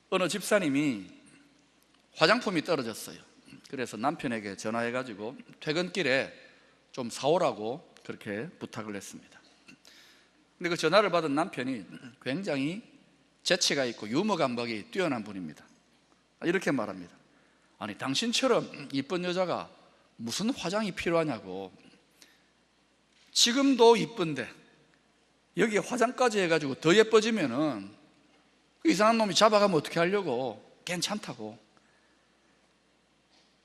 어느 집사님이 화장품이 떨어졌어요. 그래서 남편에게 전화해가지고 퇴근길에 좀 사오라고 그렇게 부탁을 했습니다. 근데 그 전화를 받은 남편이 굉장히 재치가 있고 유머 감각이 뛰어난 분입니다. 이렇게 말합니다. 아니, 당신처럼 이쁜 여자가 무슨 화장이 필요하냐고. 지금도 이쁜데 여기에 화장까지 해가지고 더 예뻐지면은 그 이상한 놈이 잡아가면 어떻게 하려고. 괜찮다고.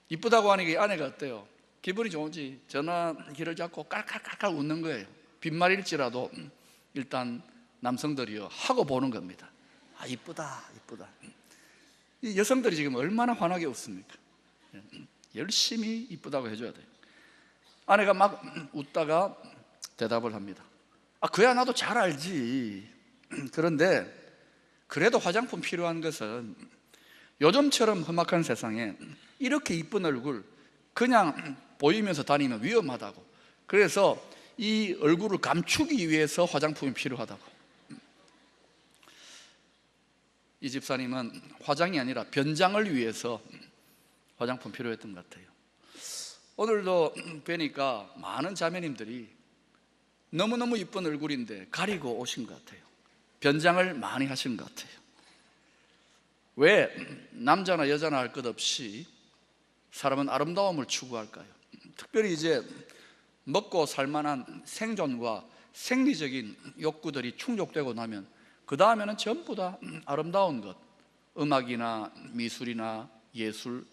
이쁘다고 하니까 아내가 어때요? 기분이 좋은지 전화기를 잡고 깔깔깔깔 웃는 거예요. 빈말일지라도 일단 남성들이요 하고 보는 겁니다. 아, 이쁘다 이쁘다. 이 여성들이 지금 얼마나 환하게 웃습니까? 열심히 이쁘다고 해줘야 돼요. 아내가 막 웃다가 대답을 합니다. 아, 그야 나도 잘 알지. 그런데 그래도 화장품 필요한 것은 요즘처럼 험악한 세상에 이렇게 이쁜 얼굴 그냥 보이면서 다니면 위험하다고. 그래서 이 얼굴을 감추기 위해서 화장품이 필요하다고. 이 집사님은 화장이 아니라 변장을 위해서 화장품 필요했던 것 같아요. 오늘도 뵈니까 많은 자매님들이 너무너무 이쁜 얼굴인데 가리고 오신 것 같아요. 변장을 많이 하신 것 같아요. 왜 남자나 여자나 할 것 없이 사람은 아름다움을 추구할까요? 특별히 이제 먹고 살만한 생존과 생리적인 욕구들이 충족되고 나면 그 다음에는 전부 다 아름다운 것, 음악이나 미술이나 예술,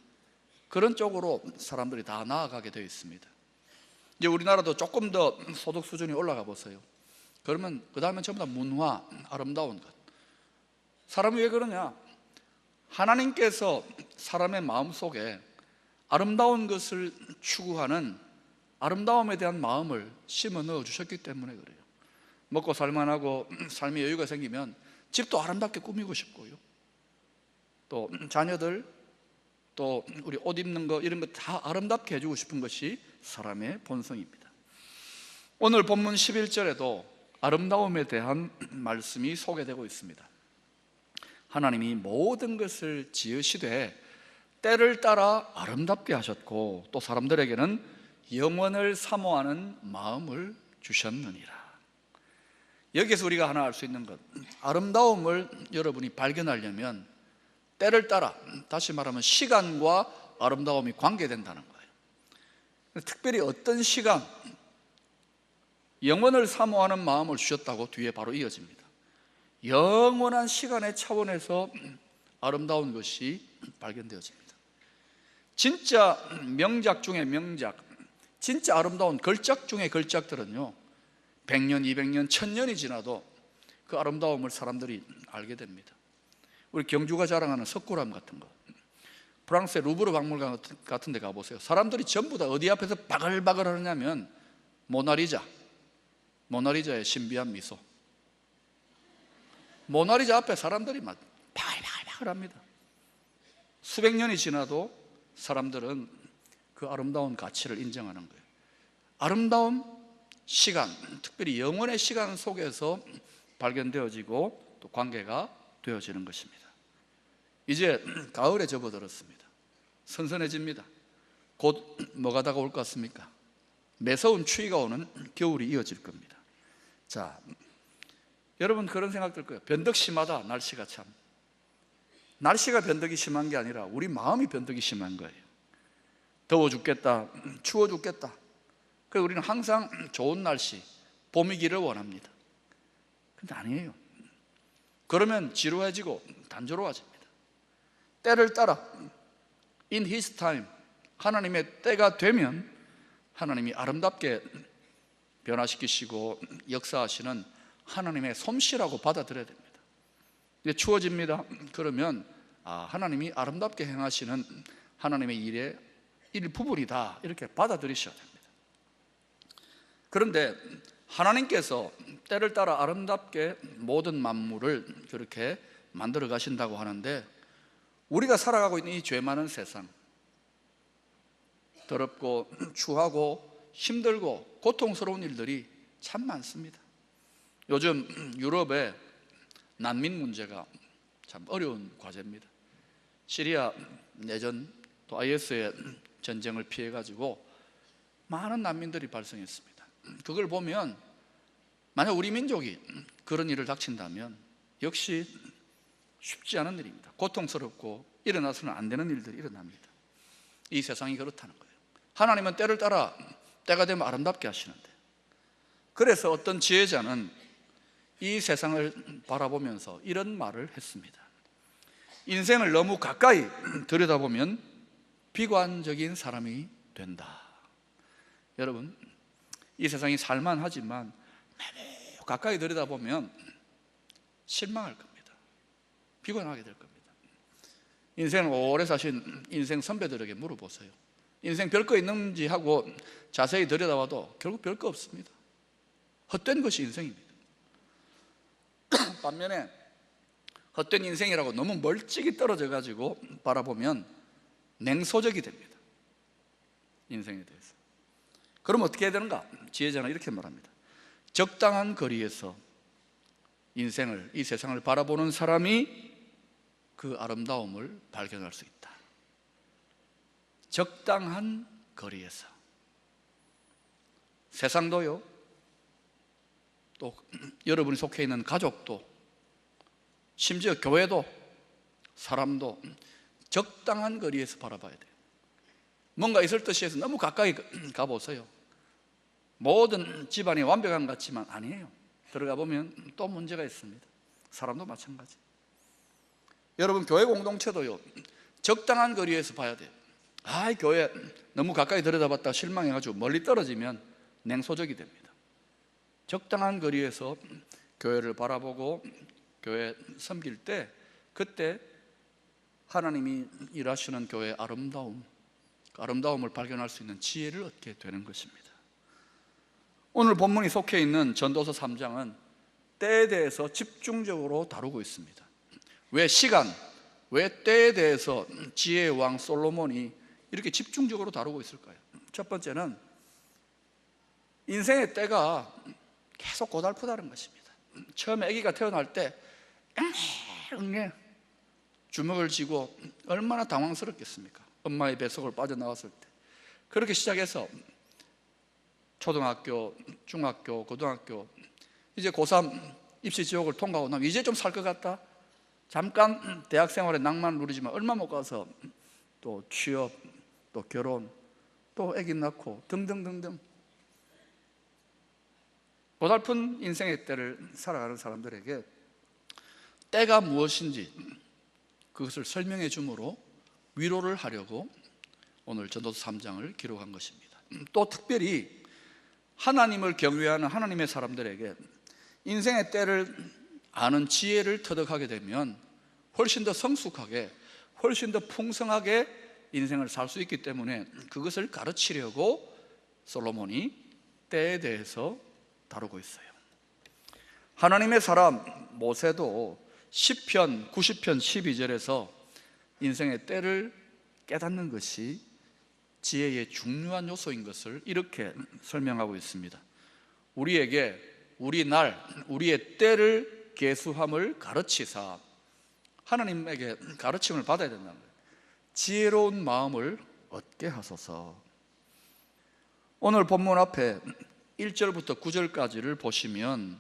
그런 쪽으로 사람들이 다 나아가게 되어 있습니다. 이제 우리나라도 조금 더 소득 수준이 올라가 보세요. 그러면 그 다음엔 전부 다 문화, 아름다운 것. 사람이 왜 그러냐? 하나님께서 사람의 마음속에 아름다운 것을 추구하는 아름다움에 대한 마음을 심어 넣어 주셨기 때문에 그래요. 먹고 살만하고 삶의 여유가 생기면 집도 아름답게 꾸미고 싶고요, 또 자녀들, 또 우리 옷 입는 거 이런 거 다 아름답게 해주고 싶은 것이 사람의 본성입니다. 오늘 본문 11절에도 아름다움에 대한 말씀이 소개되고 있습니다. 하나님이 모든 것을 지으시되 때를 따라 아름답게 하셨고 또 사람들에게는 영원을 사모하는 마음을 주셨느니라. 여기에서 우리가 하나 알 수 있는 것, 아름다움을 여러분이 발견하려면 때를 따라, 다시 말하면 시간과 아름다움이 관계된다는 거예요. 특별히 어떤 시간, 영원을 사모하는 마음을 주셨다고 뒤에 바로 이어집니다. 영원한 시간의 차원에서 아름다운 것이 발견되어집니다. 진짜 명작 중에 명작, 진짜 아름다운 걸작 중에 걸작들은요 100년, 200년, 1000년이 지나도 그 아름다움을 사람들이 알게 됩니다. 우리 경주가 자랑하는 석굴암 같은 거, 프랑스의 루브르 박물관 같은 데 가보세요. 사람들이 전부 다 어디 앞에서 바글바글 하느냐면 모나리자의 신비한 미소. 모나리자 앞에 사람들이 막 바글바글 합니다. 수백 년이 지나도 사람들은 그 아름다운 가치를 인정하는 거예요. 아름다움, 시간, 특별히 영원의 시간 속에서 발견되어지고 또 관계가 되어지는 것입니다. 이제 가을에 접어들었습니다. 선선해집니다. 곧 뭐가 다가올 것 같습니까? 매서운 추위가 오는 겨울이 이어질 겁니다. 자, 여러분 그런 생각 들 거예요. 변덕 심하다. 날씨가 참. 날씨가 변덕이 심한 게 아니라 우리 마음이 변덕이 심한 거예요. 더워 죽겠다, 추워 죽겠다. 그래서 우리는 항상 좋은 날씨, 봄이기를 원합니다. 근데 아니에요. 그러면 지루해지고 단조로워집니다. 때를 따라 In His time, 하나님의 때가 되면 하나님이 아름답게 변화시키시고 역사하시는 하나님의 솜씨라고 받아들여야 됩니다. 이제 추워집니다. 그러면 하나님이 아름답게 행하시는 하나님의 일의 일부분이다, 이렇게 받아들이셔야 됩니다. 그런데 하나님께서 때를 따라 아름답게 모든 만물을 그렇게 만들어 가신다고 하는데 우리가 살아가고 있는 이 죄 많은 세상, 더럽고 추하고 힘들고 고통스러운 일들이 참 많습니다. 요즘 유럽에 난민 문제가 참 어려운 과제입니다. 시리아 내전 또 IS의 전쟁을 피해 가지고 많은 난민들이 발생했습니다. 그걸 보면 만약 우리 민족이 그런 일을 닥친다면 역시 쉽지 않은 일입니다. 고통스럽고 일어나서는 안 되는 일들이 일어납니다. 이 세상이 그렇다는 거예요. 하나님은 때를 따라 때가 되면 아름답게 하시는데, 그래서 어떤 지혜자는 이 세상을 바라보면서 이런 말을 했습니다. 인생을 너무 가까이 들여다보면 비관적인 사람이 된다. 여러분, 이 세상이 살만하지만 너무 가까이 들여다보면 실망할 겁니다. 비관하게 될 겁니다. 인생을 오래 사신 인생 선배들에게 물어보세요. 인생 별거 있는지 하고 자세히 들여다봐도 결국 별거 없습니다. 헛된 것이 인생입니다. 반면에 헛된 인생이라고 너무 멀찍이 떨어져 가지고 바라보면 냉소적이 됩니다. 인생에 대해서. 그럼 어떻게 해야 되는가? 지혜자는 이렇게 말합니다. 적당한 거리에서 인생을, 이 세상을 바라보는 사람이 그 아름다움을 발견할 수 있다. 적당한 거리에서. 세상도요, 또 여러분이 속해 있는 가족도, 심지어 교회도, 사람도 적당한 거리에서 바라봐야 돼요. 뭔가 있을 듯이 해서 너무 가까이 가보세요. 모든 집안이 완벽한 것 같지만 아니에요. 들어가 보면 또 문제가 있습니다. 사람도 마찬가지. 여러분, 교회 공동체도요, 적당한 거리에서 봐야 돼요. 교회 너무 가까이 들여다봤다 실망해가지고 멀리 떨어지면 냉소적이 됩니다. 적당한 거리에서 교회를 바라보고 교회 섬길 때, 그때 하나님이 일하시는 교회의 아름다움을 발견할 수 있는 지혜를 얻게 되는 것입니다. 오늘 본문이 속해 있는 전도서 3장은 때에 대해서 집중적으로 다루고 있습니다. 왜 시간, 왜 때에 대해서 지혜의 왕 솔로몬이 이렇게 집중적으로 다루고 있을까요? 첫 번째는 인생의 때가 계속 고달프다는 것입니다. 처음에 아기가 태어날 때 응애 주먹을 쥐고 얼마나 당황스럽겠습니까? 엄마의 뱃속을 빠져나왔을 때. 그렇게 시작해서 초등학교, 중학교, 고등학교, 이제 고3 입시 지옥을 통과하고 나면 이제 좀 살 것 같다. 잠깐 대학 생활에 낭만을 누리지만 얼마 못 가서 또 취업, 또 결혼, 또 아기 낳고 등등등등 고달픈 인생의 때를 살아가는 사람들에게 때가 무엇인지 그것을 설명해 주므로 위로를 하려고 오늘 전도서 3장을 기록한 것입니다. 또 특별히 하나님을 경외하는 하나님의 사람들에게 인생의 때를 아는 지혜를 터득하게 되면 훨씬 더 성숙하게, 훨씬 더 풍성하게 인생을 살 수 있기 때문에 그것을 가르치려고 솔로몬이 때에 대해서 다루고 있어요. 하나님의 사람 모세도 시편 90편 12절에서 인생의 때를 깨닫는 것이 지혜의 중요한 요소인 것을 이렇게 설명하고 있습니다. 우리에게 우리 날, 우리의 때를 계수함을 가르치사, 하나님에게 가르침을 받아야 된다는 거예요. 지혜로운 마음을 얻게 하소서. 오늘 본문 앞에 1절부터 9절까지를 보시면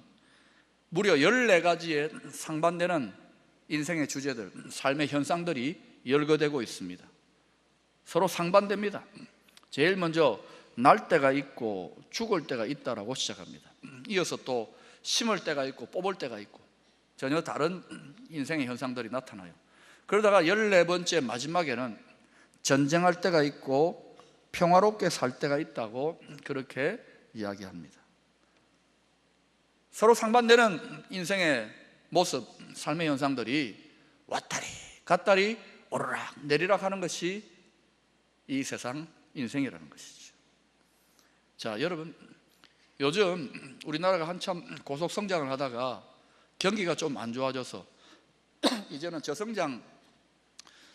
무려 14가지의 상반되는 인생의 주제들, 삶의 현상들이 열거되고 있습니다. 서로 상반됩니다. 제일 먼저 날 때가 있고 죽을 때가 있다라고 시작합니다. 이어서 또 심을 때가 있고 뽑을 때가 있고 전혀 다른 인생의 현상들이 나타나요. 그러다가 14번째 마지막에는 전쟁할 때가 있고 평화롭게 살 때가 있다고 그렇게 이야기합니다. 서로 상반되는 인생의 모습, 삶의 현상들이 왔다리 갔다리 오르락 내리락 하는 것이 이 세상 인생이라는 것이죠. 자, 여러분, 요즘 우리나라가 한참 고속 성장을 하다가 경기가 좀 안 좋아져서 이제는 저성장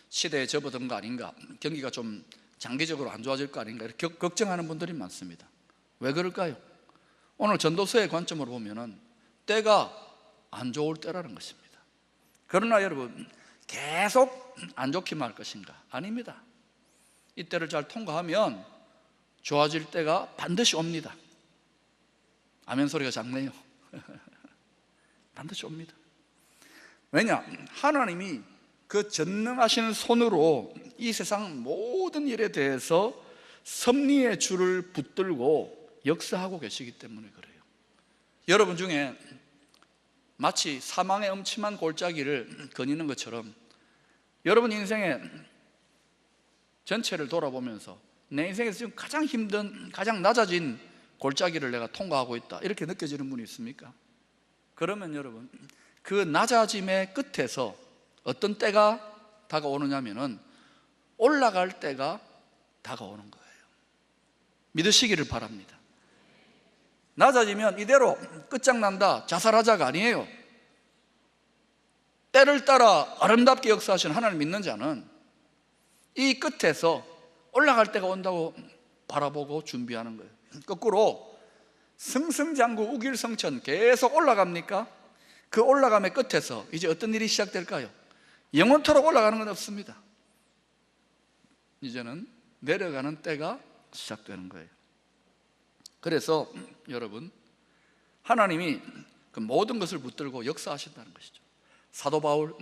시대에 접어든 거 아닌가, 경기가 좀 장기적으로 안 좋아질 거 아닌가 이렇게 걱정하는 분들이 많습니다. 왜 그럴까요? 오늘 전도서의 관점으로 보면은 때가 안 좋을 때라는 것입니다. 그러나 여러분, 계속 안 좋기만 할 것인가? 아닙니다. 이때를 잘 통과하면 좋아질 때가 반드시 옵니다. 아멘 소리가 작네요. 반드시 옵니다. 왜냐? 하나님이 그 전능하신 손으로 이 세상 모든 일에 대해서 섭리의 줄을 붙들고 역사하고 계시기 때문에 그래요. 여러분 중에 마치 사망의 음침한 골짜기를 거니는 것처럼 여러분 인생의 전체를 돌아보면서 내 인생에서 지금 가장 힘든, 가장 낮아진 골짜기를 내가 통과하고 있다, 이렇게 느껴지는 분이 있습니까? 그러면 여러분, 그 낮아짐의 끝에서 어떤 때가 다가오느냐면은 올라갈 때가 다가오는 거예요. 믿으시기를 바랍니다. 낮아지면 이대로 끝장난다, 자살하자가 아니에요. 때를 따라 아름답게 역사하시는 하나님을 믿는 자는 이 끝에서 올라갈 때가 온다고 바라보고 준비하는 거예요. 거꾸로 승승장구 우길성천 계속 올라갑니까? 그 올라감의 끝에서 이제 어떤 일이 시작될까요? 영원토록 올라가는 건 없습니다. 이제는 내려가는 때가 시작되는 거예요. 그래서 여러분, 하나님이 그 모든 것을 붙들고 역사하신다는 것이죠. 사도 바울,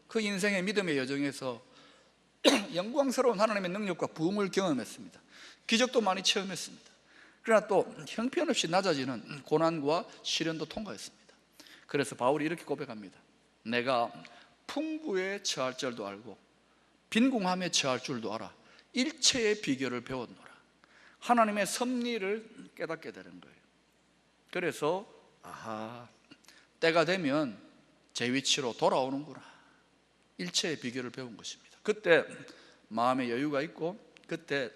그 인생의 믿음의 여정에서 영광스러운 하나님의 능력과 부흥을 경험했습니다. 기적도 많이 체험했습니다. 그러나 또 형편없이 낮아지는 고난과 시련도 통과했습니다. 그래서 바울이 이렇게 고백합니다. 내가 풍부에 처할 줄도 알고 빈궁함에 처할 줄도 알아. 일체의 비결을 배웠노라. 하나님의 섭리를 깨닫게 되는 거예요. 그래서 때가 되면 제 위치로 돌아오는구나, 일체의 비결을 배운 것입니다. 그때 마음의 여유가 있고 그때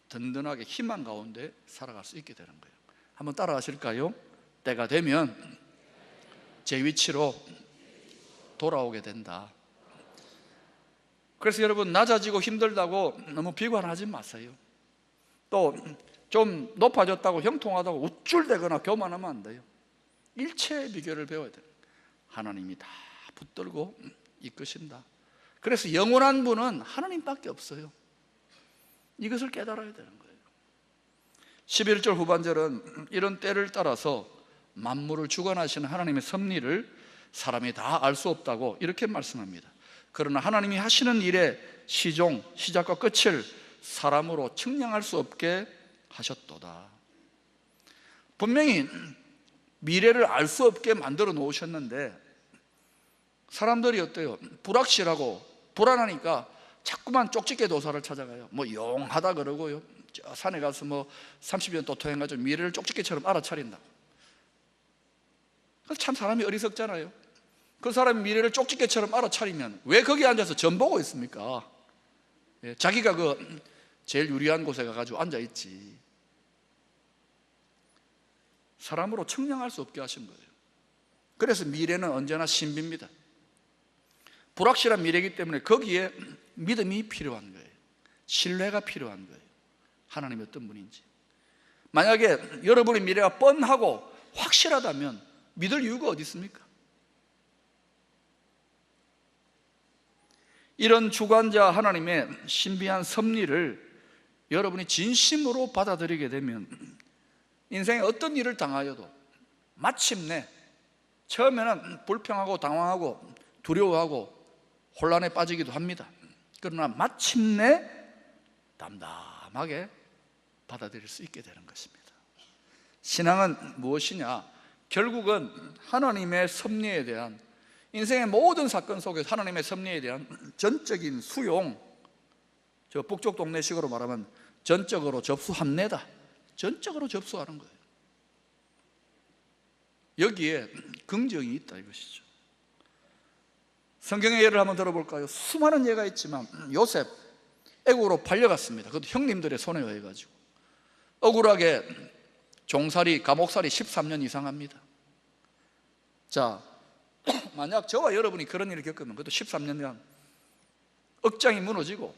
든든하게 희망 가운데 살아갈 수 있게 되는 거예요. 한번 따라하실까요? 때가 되면 제 위치로 돌아오게 된다. 그래서 여러분, 낮아지고 힘들다고 너무 비관하지 마세요. 또 좀 높아졌다고 형통하다고 우쭐대거나 교만하면 안 돼요. 일체의 비결을 배워야 돼요. 하나님이 다 붙들고 이끄신다. 그래서 영원한 분은 하나님밖에 없어요. 이것을 깨달아야 되는 거예요. 11절 후반절은 이런 때를 따라서 만물을 주관하시는 하나님의 섭리를 사람이 다 알 수 없다고 이렇게 말씀합니다. 그러나 하나님이 하시는 일의 시종, 시작과 끝을 사람으로 측량할 수 없게 하셨도다. 분명히 미래를 알 수 없게 만들어 놓으셨는데 사람들이 어때요? 불확실하고 불안하니까 자꾸만 쪽집게 도사를 찾아가요. 뭐 용하다 그러고요, 저 산에 가서 뭐 30년 도토해가지고 미래를 쪽집게처럼 알아차린다고. 참 사람이 어리석잖아요. 그 사람이 미래를 쪽집게처럼 알아차리면 왜 거기 앉아서 전 보고 있습니까? 자기가 그 제일 유리한 곳에 가가지고 앉아있지. 사람으로 측량할 수 없게 하신 거예요. 그래서 미래는 언제나 신비입니다. 불확실한 미래이기 때문에 거기에 믿음이 필요한 거예요. 신뢰가 필요한 거예요. 하나님이 어떤 분인지. 만약에 여러분의 미래가 뻔하고 확실하다면 믿을 이유가 어디 있습니까? 이런 주관자 하나님의 신비한 섭리를 여러분이 진심으로 받아들이게 되면 인생에 어떤 일을 당하여도 마침내 처음에는 불평하고 당황하고 두려워하고 혼란에 빠지기도 합니다. 그러나 마침내 담담하게 받아들일 수 있게 되는 것입니다. 신앙은 무엇이냐? 결국은 하나님의 섭리에 대한, 인생의 모든 사건 속에서 하나님의 섭리에 대한 전적인 수용, 저 북쪽 동네식으로 말하면 전적으로 접수합니다. 전적으로 접수하는 거예요. 여기에 긍정이 있다 이것이죠. 성경의 예를 한번 들어볼까요? 수많은 예가 있지만 요셉 애국으로 팔려갔습니다. 그것도 형님들의 손에 의해가지고 억울하게 종살이, 감옥살이 13년 이상 합니다. 자, 만약 저와 여러분이 그런 일을 겪으면 그것도 13년간 억장이 무너지고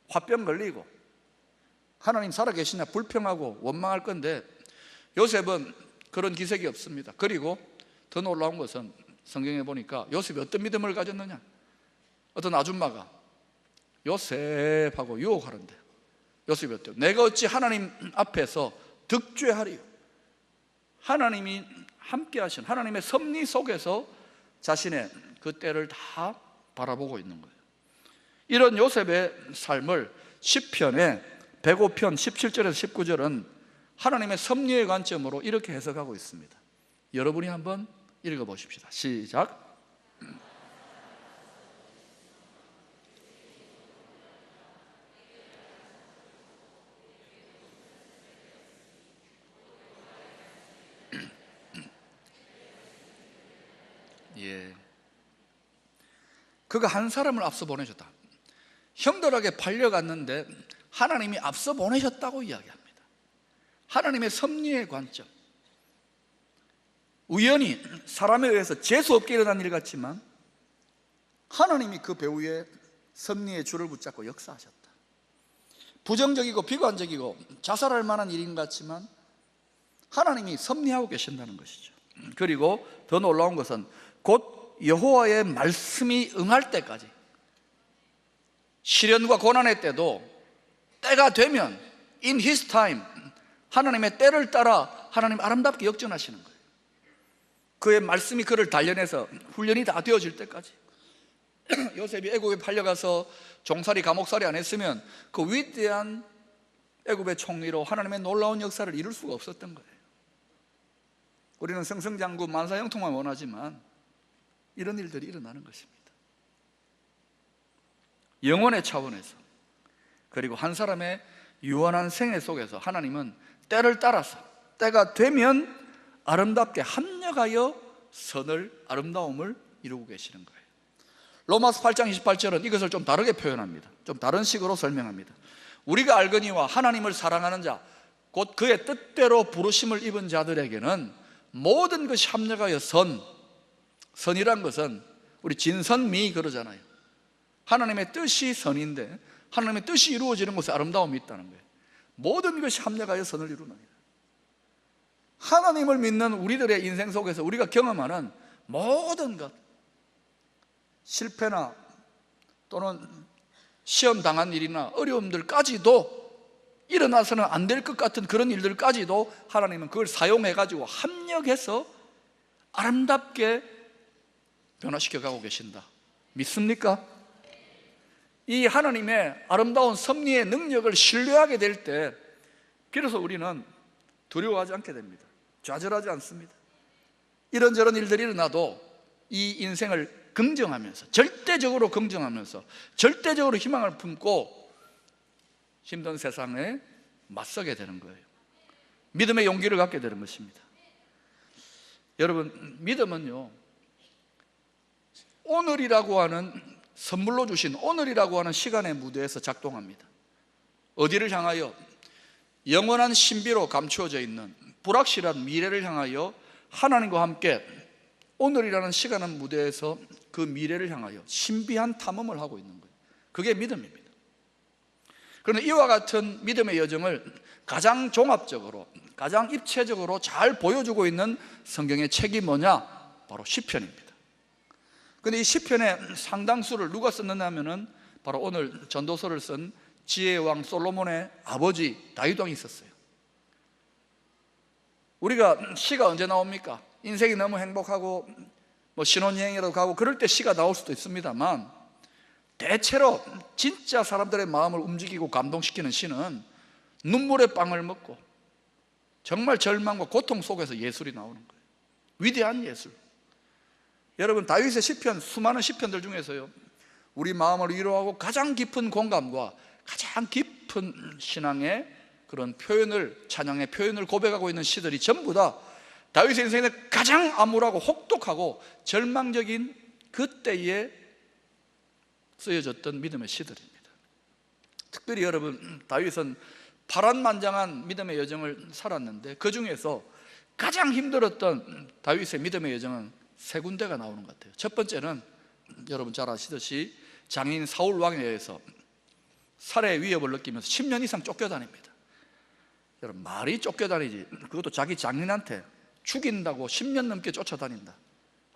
화병 걸리고 하나님 살아계시냐 불평하고 원망할 건데, 요셉은 그런 기색이 없습니다. 그리고 더 놀라운 것은 성경에 보니까 요셉이 어떤 믿음을 가졌느냐, 어떤 아줌마가 요셉하고 유혹하는데 요셉이 어때요? 내가 어찌 하나님 앞에서 득죄하리요? 하나님이 함께 하신 하나님의 섭리 속에서 자신의 그 때를 다 바라보고 있는 거예요. 이런 요셉의 삶을 시편의 105편 17절에서 19절은 하나님의 섭리의 관점으로 이렇게 해석하고 있습니다. 여러분이 한번 읽어보십시다. 시작. 예. 그가 한 사람을 앞서 보내셨다. 형들에게 팔려갔는데 하나님이 앞서 보내셨다고 이야기합니다. 하나님의 섭리의 관점. 우연히 사람에 의해서 재수없게 일어난 일 같지만 하나님이 그 배후에 섭리의 줄을 붙잡고 역사하셨다. 부정적이고 비관적이고 자살할 만한 일인 것 같지만 하나님이 섭리하고 계신다는 것이죠. 그리고 더 놀라운 것은 곧 여호와의 말씀이 응할 때까지, 시련과 고난의 때도 때가 되면 in his time, 하나님의 때를 따라 하나님 아름답게 역전하시는 거예요. 그의 말씀이 그를 단련해서 훈련이 다 되어질 때까지. 요셉이 애굽에 팔려가서 종살이 감옥살이 안 했으면 그 위대한 애굽의 총리로 하나님의 놀라운 역사를 이룰 수가 없었던 거예요. 우리는 승승장구 만사형통만 원하지만 이런 일들이 일어나는 것입니다. 영혼의 차원에서, 그리고 한 사람의 유한한 생애 속에서 하나님은 때를 따라서 때가 되면 아름답게 합력하여 선을, 아름다움을 이루고 계시는 거예요. 로마서 8장 28절은 이것을 좀 다르게 표현합니다. 좀 다른 식으로 설명합니다. 우리가 알거니와 하나님을 사랑하는 자, 곧 그의 뜻대로 부르심을 입은 자들에게는 모든 것이 합력하여 선이란 것은 우리 진선미 그러잖아요. 하나님의 뜻이 선인데 하나님의 뜻이 이루어지는 곳에 아름다움이 있다는 거예요. 모든 것이 합력하여 선을 이루느니라. 하나님을 믿는 우리들의 인생 속에서 우리가 경험하는 모든 것, 실패나 또는 시험 당한 일이나 어려움들까지도, 일어나서는 안 될 것 같은 그런 일들까지도 하나님은 그걸 사용해 가지고 합력해서 아름답게 변화시켜 가고 계신다. 믿습니까? 이 하나님의 아름다운 섭리의 능력을 신뢰하게 될 때 비로소 우리는 두려워하지 않게 됩니다. 좌절하지 않습니다. 이런저런 일들이 일어나도 이 인생을 긍정하면서, 절대적으로 긍정하면서, 절대적으로 희망을 품고 힘든 세상에 맞서게 되는 거예요. 믿음의 용기를 갖게 되는 것입니다. 여러분, 믿음은요, 오늘이라고 하는, 선물로 주신 오늘이라고 하는 시간의 무대에서 작동합니다. 어디를 향하여? 영원한 신비로 감추어져 있는 불확실한 미래를 향하여 하나님과 함께 오늘이라는 시간의 무대에서 그 미래를 향하여 신비한 탐험을 하고 있는 거예요. 그게 믿음입니다. 그런데 이와 같은 믿음의 여정을 가장 종합적으로, 가장 입체적으로 잘 보여주고 있는 성경의 책이 뭐냐? 바로 시편입니다. 그런데 이 시편의 상당수를 누가 썼느냐 하면은 바로 오늘 전도서를 쓴 지혜의 왕 솔로몬의 아버지 다윗 왕이 썼어요. 우리가 시가 언제 나옵니까? 인생이 너무 행복하고 뭐 신혼여행이라도 가고 그럴 때 시가 나올 수도 있습니다만, 대체로 진짜 사람들의 마음을 움직이고 감동시키는 시는 눈물의 빵을 먹고 정말 절망과 고통 속에서 예술이 나오는 거예요. 위대한 예술. 여러분, 다윗의 시편, 수많은 시편들 중에서요, 우리 마음을 위로하고 가장 깊은 공감과 가장 깊은 신앙의 그런 표현을, 찬양의 표현을 고백하고 있는 시들이 전부 다 다윗의 인생에 가장 암울하고 혹독하고 절망적인 그때에 쓰여졌던 믿음의 시들입니다. 특별히 여러분, 다윗은 파란만장한 믿음의 여정을 살았는데 그 중에서 가장 힘들었던 다윗의 믿음의 여정은 세 군데가 나오는 것 같아요. 첫 번째는 여러분 잘 아시듯이 장인 사울 왕에 의해서 살해 위협을 느끼면서 10년 이상 쫓겨다닙니다. 여러분, 말이 쫓겨다니지, 그것도 자기 장인한테 죽인다고 10년 넘게 쫓아다닌다.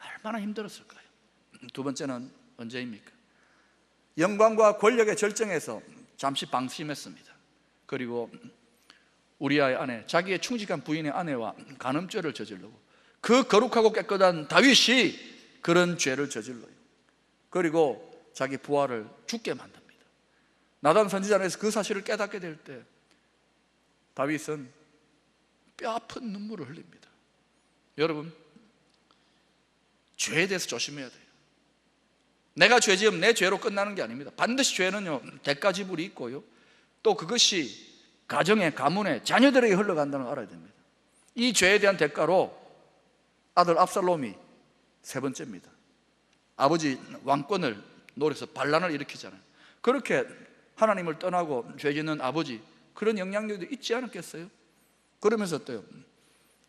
얼마나 힘들었을까요? 두 번째는 언제입니까? 영광과 권력의 절정에서 잠시 방심했습니다. 그리고 우리아의 아내, 자기의 충직한 부인의 아내와 간음죄를 저질르고, 그 거룩하고 깨끗한 다윗이 그런 죄를 저질러요. 그리고 자기 부하를 죽게 만듭니다. 나단 선지자에서 그 사실을 깨닫게 될 때 다윗은 뼈아픈 눈물을 흘립니다. 여러분, 죄에 대해서 조심해야 돼요. 내가 죄 지으면 내 죄로 끝나는 게 아닙니다. 반드시 죄는요, 대가 지불이 있고요, 또 그것이 가정에, 가문에, 자녀들에게 흘러간다는 걸 알아야 됩니다. 이 죄에 대한 대가로 아들 압살롬이 세 번째입니다. 아버지 왕권을 노려서 반란을 일으키잖아요. 그렇게 하나님을 떠나고 죄 짓는 아버지, 그런 영향력도 있지 않았겠어요? 그러면서 또요,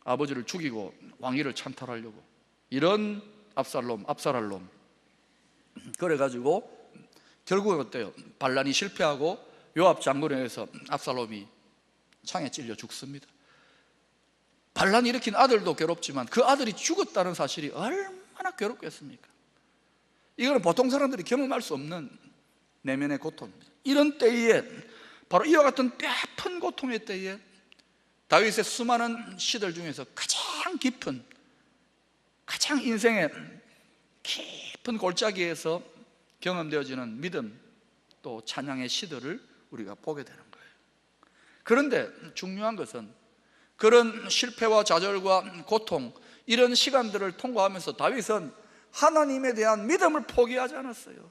아버지를 죽이고 왕위를 찬탈하려고, 이런 압살롬 그래가지고 결국은 어때요? 반란이 실패하고 요압 장군에 의해서 압살롬이 창에 찔려 죽습니다. 반란 일으킨 아들도 괴롭지만 그 아들이 죽었다는 사실이 얼마나 괴롭겠습니까? 이거는 보통 사람들이 경험할 수 없는 내면의 고통입니다. 이런 때에, 바로 이와 같은 뼈아픈 고통의 때에 다윗의 수많은 시들 중에서 가장 깊은, 가장 인생의 깊은 골짜기에서 경험되어지는 믿음, 또 찬양의 시들을 우리가 보게 되는 거예요. 그런데 중요한 것은 그런 실패와 좌절과 고통, 이런 시간들을 통과하면서 다윗은 하나님에 대한 믿음을 포기하지 않았어요.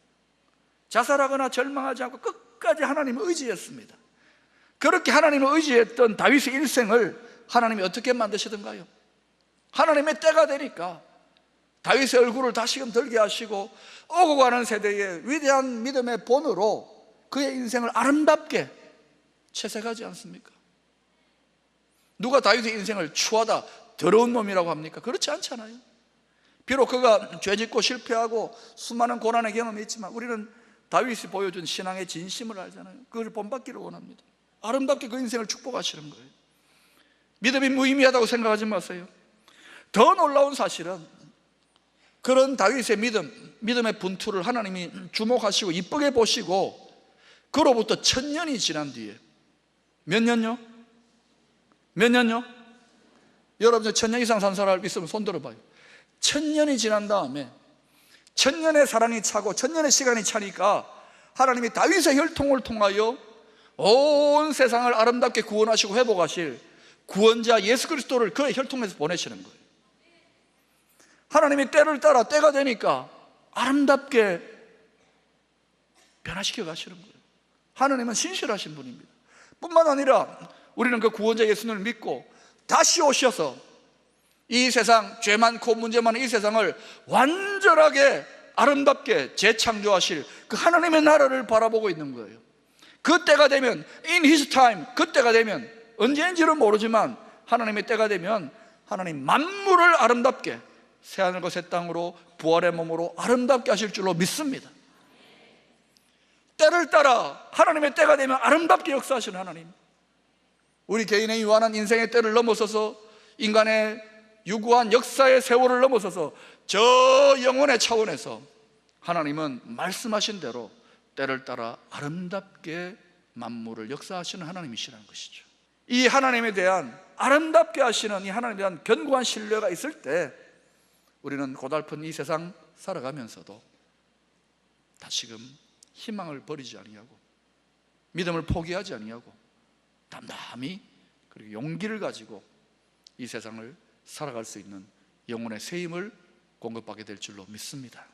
자살하거나 절망하지 않고 끝까지 하나님을 의지했습니다. 그렇게 하나님을 의지했던 다윗의 일생을 하나님이 어떻게 만드시던가요? 하나님의 때가 되니까 다윗의 얼굴을 다시금 들게 하시고 오고 가는 세대의 위대한 믿음의 본으로 그의 인생을 아름답게 채색하지 않습니까? 누가 다윗의 인생을 추하다, 더러운 놈이라고 합니까? 그렇지 않잖아요. 비록 그가 죄짓고 실패하고 수많은 고난의 경험이 있지만 우리는 다윗이 보여준 신앙의 진심을 알잖아요. 그걸 본받기를 원합니다. 아름답게 그 인생을 축복하시는 거예요. 믿음이 무의미하다고 생각하지 마세요. 더 놀라운 사실은 그런 다윗의 믿음의 분투를 하나님이 주목하시고 이쁘게 보시고, 그로부터 1000년이 지난 뒤에, 몇 년요? 몇 년요? 여러분 1000년 이상 산 사람 있으면 손 들어봐요. 1000년이 지난 다음에 1000년의 사랑이 차고 1000년의 시간이 차니까 하나님이 다윗의 혈통을 통하여 온 세상을 아름답게 구원하시고 회복하실 구원자 예수 그리스도를 그의 혈통에서 보내시는 거예요. 하나님이 때를 따라 때가 되니까 아름답게 변화시켜 가시는 거예요. 하나님은 신실하신 분입니다. 뿐만 아니라 우리는 그 구원자 예수님을 믿고 다시 오셔서 이 세상, 죄 많고 문제 많은 이 세상을 완전하게 아름답게 재창조하실 그 하나님의 나라를 바라보고 있는 거예요. 그때가 되면, in his time, 그때가 되면, 언제인지는 모르지만 하나님의 때가 되면 하나님 만물을 아름답게 새하늘과 새 땅으로 부활의 몸으로 아름답게 하실 줄로 믿습니다. 때를 따라 하나님의 때가 되면 아름답게 역사하시는 하나님, 우리 개인의 유한한 인생의 때를 넘어서서 인간의 유구한 역사의 세월을 넘어서서 저 영혼의 차원에서 하나님은 말씀하신 대로 때를 따라 아름답게 만물을 역사하시는 하나님이시라는 것이죠. 이 하나님에 대한 아름답게 하시는 이 하나님에 대한 견고한 신뢰가 있을 때 우리는 고달픈 이 세상 살아가면서도 다시금 희망을 버리지 아니하고 믿음을 포기하지 아니하고 담담히 그리고 용기를 가지고 이 세상을 살아갈 수 있는 영혼의 새 힘을 공급받게 될 줄로 믿습니다.